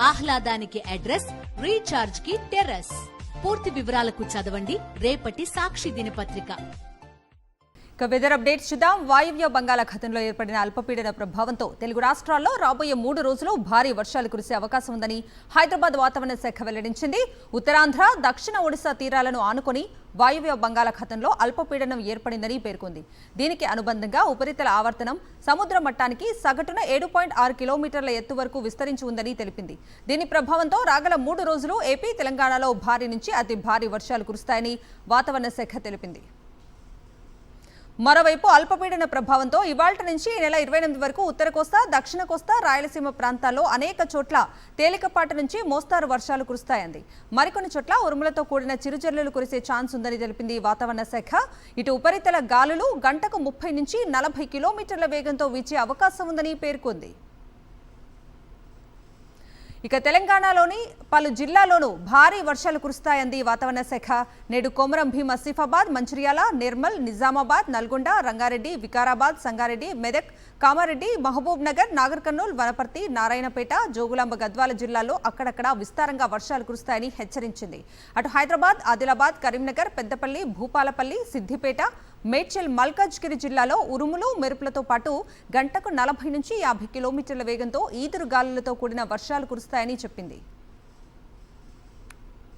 ఆహ్లాదానికి address, recharge కి terrace. పూర్తి వివరాలకు చదవండి రేపటి సాక్షి దినపత్రిక. వెదర్ అప్డేట్స్ చూద్దాం. వాయువ్య బంగాళాఖాతంలో ఏర్పడిన అల్పపీడన ప్రభావంతో తెలుగు రాష్ట్రాల్లో రాబోయే 3 రోజులు భారీ వర్షాలు కురిసే అవకాశం ఉందని హైదరాబాద్ వాతావరణ శాఖ వెల్లడించింది. ఉత్తరాంధ్ర, దక్షిణ ఒడిశా తీరాలను ఆనుకొని వాయువ్య బంగాళాఖాతంలో అల్పపీడనం ఏర్పడిందని పేర్కొంది. దీనికి అనుబంధంగా ఉపరితల ఆవర్తనం సముద్ర మట్టానికి సగటున 7.6 కిలోమీటర్ల ఎత్తు వరకు విస్తరించి ఉందని తెలిపింది. దీని ప్రభావంతో రాగల 3 రోజులు ఏపీ, తెలంగాణలో భారీ నుంచి అతి భారీ వర్షాలు కురుస్తాయని వాతావరణ శాఖ తెలిపింది. మరోవైపు అల్పపీడన ప్రభావంతో ఇవాళ్టి నుంచి ఈ నెల 28 వరకు ఉత్తర కోస్తా, దక్షిణ కోస్తా, రాయలసీమ ప్రాంతాల్లో అనేక చోట్ల తేలికపాటి నుంచి మోస్తారు వర్షాలు కురుస్తాయంది. మరికొన్ని చోట్ల ఉరుములతో కూడిన చిరుజల్లులు కురిసే ఛాన్స్ ఉందని తెలిపింది వాతావరణ శాఖ. ఇటు ఉపరితల గాలులు గంటకు 30 నుంచి 40 కిలోమీటర్ల వేగంతో వీచే అవకాశం ఉందని పేర్కొంది. ఇక తెలంగాణలోని పలు జిల్లాల్లోనూ భారీ వర్షాలు కురుస్తాయంది వాతావరణ శాఖ. నేడు కొమరం భీం, ఆసిఫాబాద్, మంచిర్యాల, నిర్మల్, నిజామాబాద్, నల్గొండ, రంగారెడ్డి, వికారాబాద్, సంగారెడ్డి, మెదక్, కామారెడ్డి, మహబూబ్ నగర్, నాగర్ కర్నూల్, వనపర్తి, నారాయణపేట, జోగులాంబ, గద్వాల జిల్లాల్లో అక్కడక్కడ విస్తారంగా వర్షాలు కురుస్తాయని హెచ్చరించింది. అటు హైదరాబాద్, ఆదిలాబాద్, కరీంనగర్, పెద్దపల్లి, భూపాలపల్లి, సిద్దిపేట, మేడ్చల్, మల్కాజ్గిరి జిల్లాలో ఉరుములు, మెరుపులతో పాటు గంటకు 40 నుంచి 50 కిలోమీటర్ల వేగంతో ఈదురు గాలులతో కూడిన వర్షాలు కురుస్తాయని చెప్పింది.